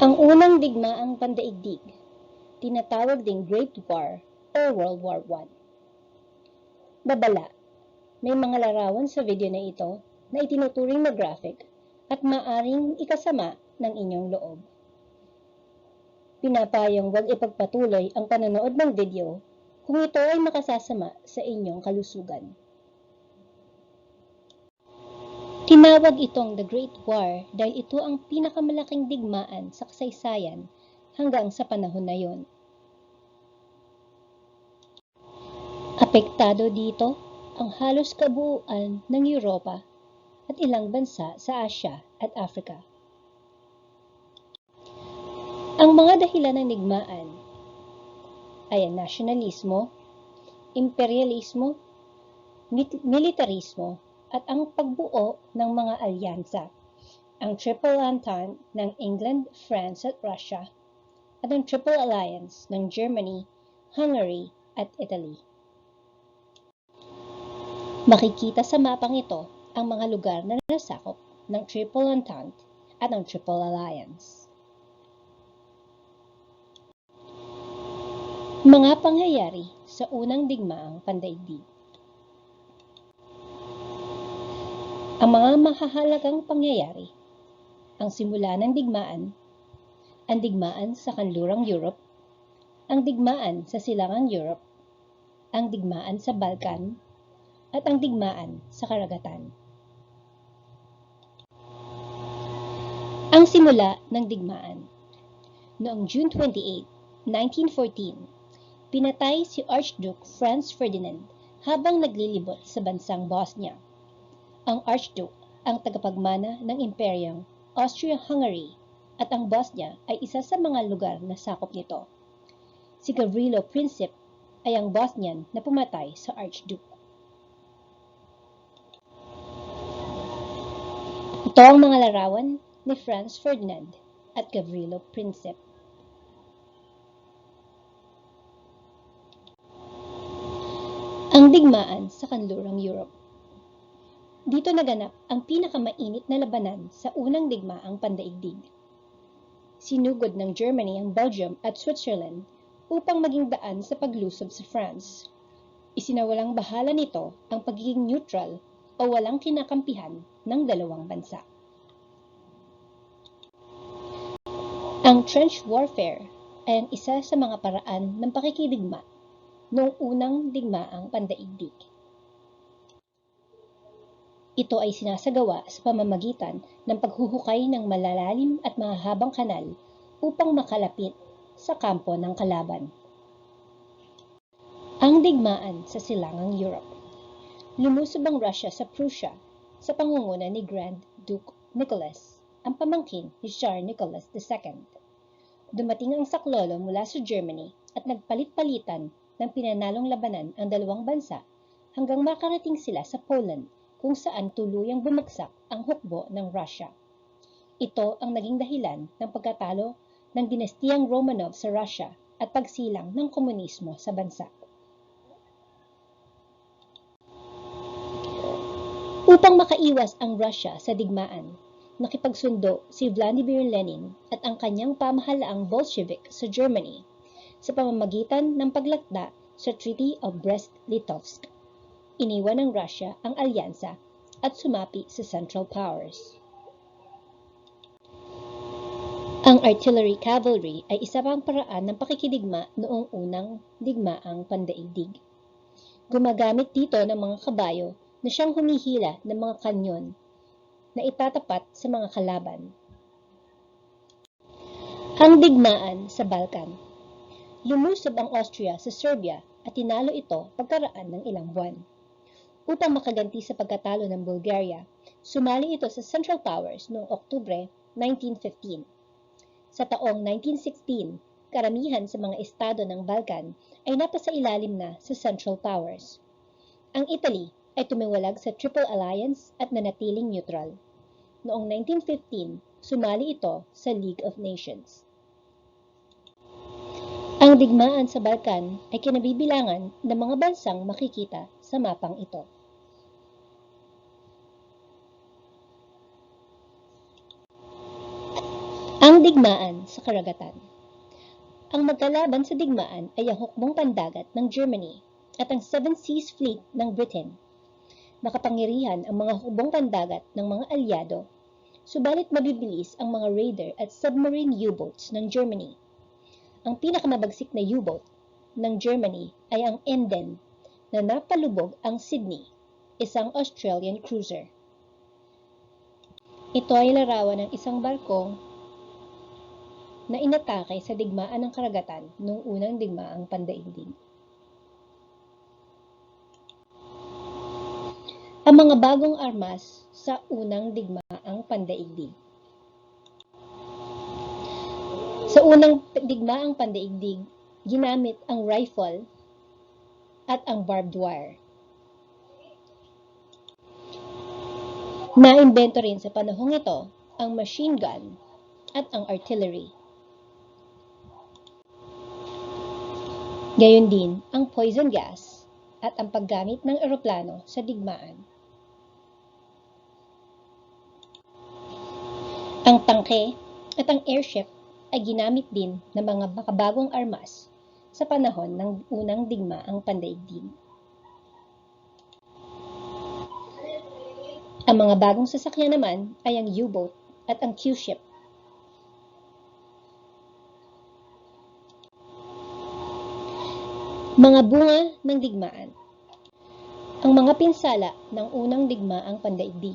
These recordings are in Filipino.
Ang unang digmaang pandaigdig, tinatawag ding Great War o World War I. Babala, may mga larawan sa video na ito na itinuturing na graphic at maaring ikasama ng inyong loob. Pinapayong huwag ipagpatuloy ang panonood ng video kung ito ay makasasama sa inyong kalusugan. Tinawag itong The Great War dahil ito ang pinakamalaking digmaan sa kasaysayan hanggang sa panahon na yon. Apektado dito ang halos kabuuan ng Europa at ilang bansa sa Asia at Africa. Ang mga dahilan ng digmaan ay ang nasyonalismo, imperialismo, militarismo, at ang pagbuo ng mga alyansa, ang Triple Entente ng England, France at Russia, at ang Triple Alliance ng Germany, Hungary at Italy. Makikita sa mapang ito ang mga lugar na nasakop ng Triple Entente at ng Triple Alliance. Mga pangyayari sa unang digmaang pandaigdig. Ang mga mahahalagang pangyayari, ang simula ng digmaan, ang digmaan sa kanlurang Europe, ang digmaan sa silangang Europe, ang digmaan sa Balkan, at ang digmaan sa karagatan. Ang simula ng digmaan. Noong June 28, 1914, pinatay si Archduke Franz Ferdinand habang naglilibot sa bansang Bosnia. Ang Archduke ang tagapagmana ng Imperyong Austria-Hungary at ang Bosnia ay isa sa mga lugar na sakop nito. Si Gavrilo Princip ay ang Bosnian na pumatay sa Archduke. Ito ang mga larawan ni Franz Ferdinand at Gavrilo Princip. Ang digmaan sa kanlurang Europe. Dito naganap ang pinakamainit na labanan sa unang digmaang pandaigdig. Sinugod ng Germany ang Belgium at Switzerland upang maging daan sa paglusob sa France. Isinawalang bahala nito ang pagiging neutral o walang kinakampihan ng dalawang bansa. Ang trench warfare ay ang isa sa mga paraan ng pakikidigma noong unang digmaang pandaigdig. Ito ay sinasagawa sa pamamagitan ng paghuhukay ng malalalim at mahahabang kanal upang makalapit sa kampo ng kalaban. Ang digmaan sa silangang Europe. Lumusob ang Russia sa Prussia sa pangunguna ni Grand Duke Nicholas, ang pamangkin ni Tsar Nicholas II. Dumating ang saklolo mula sa Germany at nagpalit-palitan ng pinanalong labanan ang dalawang bansa hanggang makarating sila sa Poland kung saan tuluyang bumagsak ang hukbo ng Russia. Ito ang naging dahilan ng pagkatalo ng dinastiyang Romanov sa Russia at pagsilang ng komunismo sa bansa. Upang makaiwas ang Russia sa digmaan, nakipagsundo si Vladimir Lenin at ang kanyang pamahalaang Bolshevik sa Germany sa pamamagitan ng paglakda sa Treaty of Brest-Litovsk. Iniwan ng Russia ang alyansa at sumapi sa Central Powers. Ang artillery cavalry ay isa pang paraan ng pakikidigma noong unang digmaang pandaigdig. Gumagamit dito ng mga kabayo na siyang humihila ng mga kanyon na itatapat sa mga kalaban. Ang digmaan sa Balkan. Lumusob ang Austria sa Serbia at tinalo ito pagkaraan ng ilang buwan. Upang makaganti sa pagkatalo ng Bulgaria, sumali ito sa Central Powers noong Oktubre 1915. Sa taong 1916, karamihan sa mga estado ng Balkan ay napasailalim na sa Central Powers. Ang Italy ay tumiwalag sa Triple Alliance at nanatiling neutral. Noong 1915, sumali ito sa League of Nations. Ang digmaan sa Balkan ay kinabibilangan ng mga bansang makikita sa mapang ito. Ang digmaan sa karagatan. Ang magkalaban sa digmaan ay ang hukbong pandagat ng Germany at ang Seven Seas Fleet ng Britain. Makapangyarihan ang mga hukbong pandagat ng mga alyado, subalit mabibilis ang mga raider at submarine U-boats ng Germany. Ang pinakamabagsik na U-boat ng Germany ay ang Emden, na napalubog ang Sydney, isang Australian cruiser. Ito ay larawan ng isang barkong na inatake sa digmaan ng karagatan noong unang digmaang pandaigdig. Ang mga bagong armas sa unang digmaang pandaigdig. Sa unang digmaang pandaigdig, ginamit ang rifle at ang barbed wire. Naimbento rin sa panahong ito ang machine gun at ang artillery. Gayon din ang poison gas at ang paggamit ng eroplano sa digmaan. Ang tangke at ang airship ay ginamit din ng mga makabagong armas sa panahon ng unang digmaang pandaigdig. Ang mga bagong sasakyan naman ay ang U-boat at ang Q-ship. Mga bunga ng digmaan. Ang mga pinsala ng unang digmaang pandaigdig.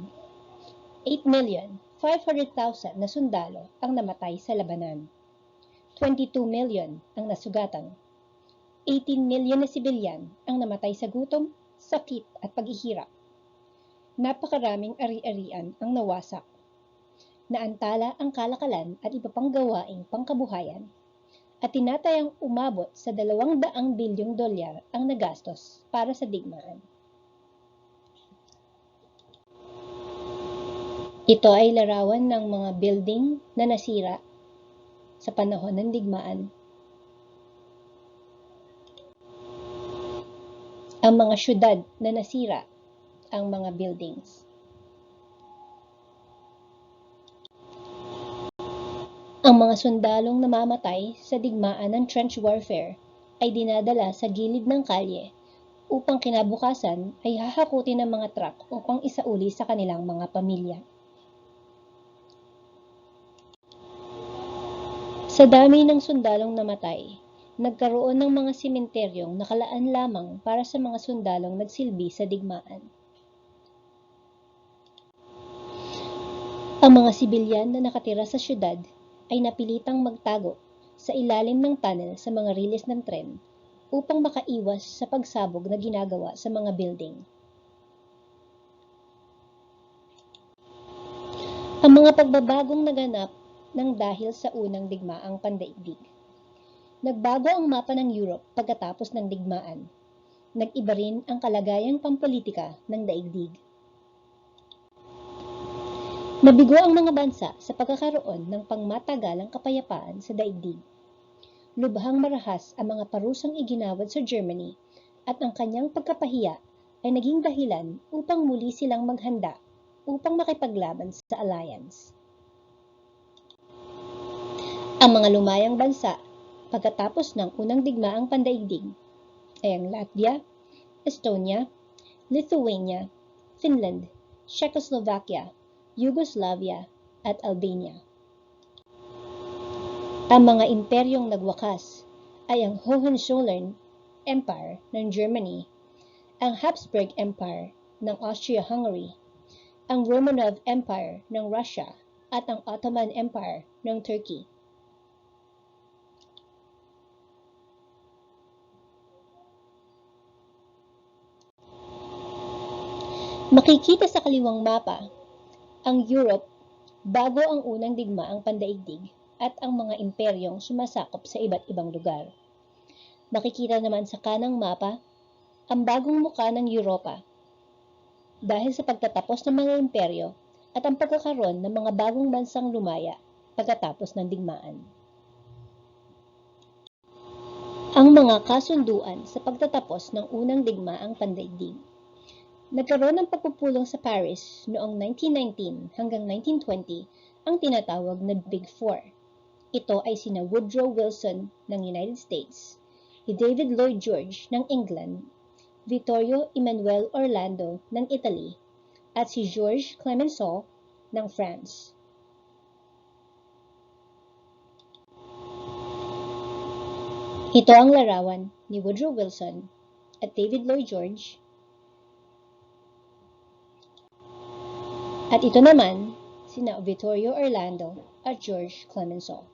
8,500,000 na sundalo ang namatay sa labanan. 22 million ang nasugatan. 18 million na sibilyan ang namatay sa gutom, sakit at paghihirap. Napakaraming ari-arian ang nawasak. Naantala ang kalakalan at iba pang gawaing pangkabuhayan. At tinatayang umabot sa 200 bilyong dolyar ang nagastos para sa digmaan. Ito ay larawan ng mga building na nasira sa panahon ng digmaan. Ang mga syudad na nasira, ang mga buildings. Ang mga sundalong namamatay sa digmaan ng trench warfare ay dinadala sa gilid ng kalye upang kinabukasan ay hahakutin ng mga truck upang isauli sa kanilang mga pamilya. Sa dami ng sundalong namatay, nagkaroon ng mga sementeryong nakalaan lamang para sa mga sundalong nagsilbi sa digmaan. Ang mga sibilyan na nakatira sa syudad ay napilitang magtago sa ilalim ng tunnel sa mga riles ng tren upang makaiwas sa pagsabog na ginagawa sa mga building. Ang mga pagbabagong naganap ng dahil sa unang digmaang pandaigdig. Nagbago ang mapa ng Europe pagkatapos ng digmaan. Nag-iba rin ang kalagayang pampolitika ng daigdig. Nabigo ang mga bansa sa pagkakaroon ng pangmatagalang kapayapaan sa daigdig. Lubhang marahas ang mga parusang iginawad sa Germany at ang kanyang pagkapahiya ay naging dahilan upang muli silang maghanda upang makipaglaban sa alliance. Ang mga lumayang bansa pagkatapos ng unang digmaang pandaigdig ay ang Latvia, Estonia, Lithuania, Finland, Czechoslovakia, Yugoslavia at Albania. Ang mga imperyong nagwakas ay ang Hohenzollern Empire ng Germany, ang Habsburg Empire ng Austria-Hungary, ang Romanov Empire ng Russia at ang Ottoman Empire ng Turkey. Makikita sa kaliwang mapa ang Europe bago ang unang digmaang pandaigdig at ang mga imperyong sumasakop sa iba't ibang lugar. Makikita naman sa kanang mapa ang bagong muka ng Europa dahil sa pagtatapos ng mga imperyo at ang pagkakaroon ng mga bagong bansang lumaya pagkatapos ng digmaan. Ang mga kasunduan sa pagtatapos ng unang digmaang pandaigdig. Nagkaroon ng pagpupulong sa Paris noong 1919 hanggang 1920 ang tinatawag na Big Four Ito ay sina Woodrow Wilson ng United States, David Lloyd George ng England, Vittorio Emanuele Orlando ng Italy, at si Georges Clemenceau ng France. Ito ang larawan ni Woodrow Wilson at David Lloyd George. At ito naman, sina Vittorio Orlando at Georges Clemenceau.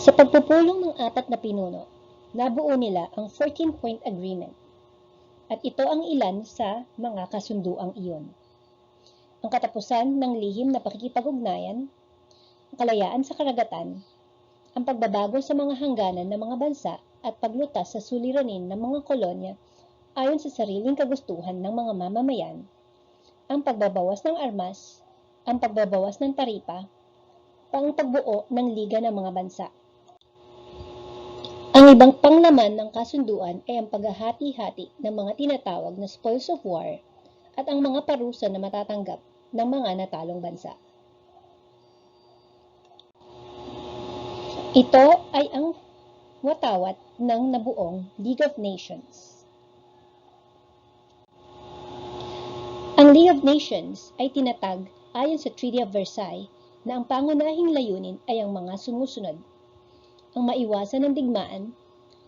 Sa pagpupulong ng apat na pinuno, nabuo nila ang 14-point agreement. At ito ang ilan sa mga kasunduang iyon. Ang katapusan ng lihim na pakikipag-ugnayan, ang kalayaan sa karagatan, ang pagbabago sa mga hangganan ng mga bansa at paglutas sa suliranin ng mga kolonya ayon sa sariling kagustuhan ng mga mamamayan, ang pagbabawas ng armas, ang pagbabawas ng taripa, ang pagbuo ng liga ng mga bansa. Ang ibang panglaman ng kasunduan ay ang paghahati-hati ng mga tinatawag na spoils of war at ang mga parusa na matatanggap ng mga natalong bansa. Ito ay ang watawat ng nabuong League of Nations. Ang League of Nations ay tinatag ayon sa Treaty of Versailles na ang pangunahing layunin ay ang mga sumusunod: ang maiwasan ng digmaan,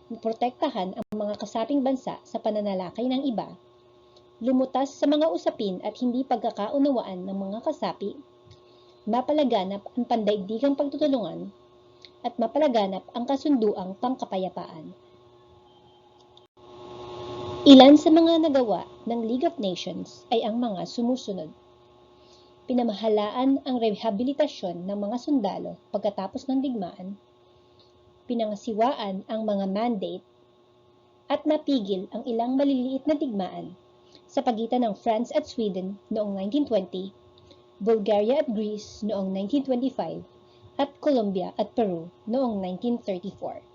protektahan ang mga kasaping bansa sa pananalakay ng iba, lumutas sa mga usapin at hindi pagkakaunawaan ng mga kasapi, mapalaganap ang pandaigdigang pagtutulungan, at mapalaganap ang kasunduang pangkapayapaan. Ilan sa mga nagawa ng League of Nations ay ang mga sumusunod: pinamahalaan ang rehabilitasyon ng mga sundalo pagkatapos ng digmaan, pinangasiwaan ang mga mandate, at napigil ang ilang maliliit na digmaan sa pagitan ng France at Sweden noong 1920, Bulgaria at Greece noong 1925, at Colombia at Peru noong 1934.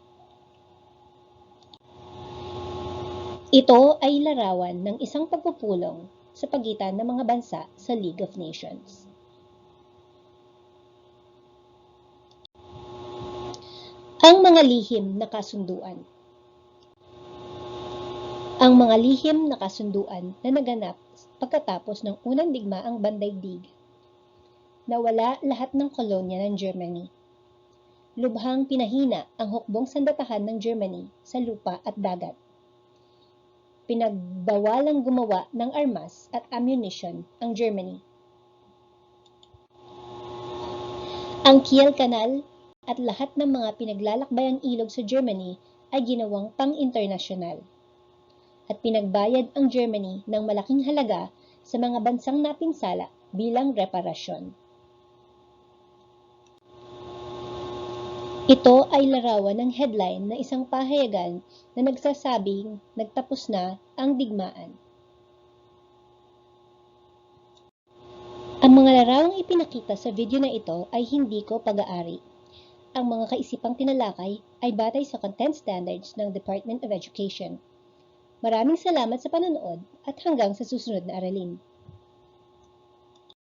Ito ay larawan ng isang pagpupulong sa pagitan ng mga bansa sa League of Nations. Ang mga lihim na kasunduan. Ang mga lihim na kasunduan na naganap pagkatapos ng unang digmaang bandaigdig. Nawala lahat ng kolonya ng Germany. Lubhang pinahina ang hukbong sandatahan ng Germany sa lupa at dagat. Pinagbawalang gumawa ng armas at ammunition ang Germany. Ang Kiel Canal at lahat ng mga pinaglalakbayang ilog sa Germany ay ginawang pang-internasyonal. At pinagbayad ang Germany ng malaking halaga sa mga bansang napinsala bilang reparasyon. Ito ay larawan ng headline na isang pahayagan na nagsasabing nagtapos na ang digmaan. Ang mga larawang ipinakita sa video na ito ay hindi ko pag-aari. Ang mga kaisipang tinalakay ay batay sa content standards ng Department of Education. Maraming salamat sa panonood at hanggang sa susunod na aralin.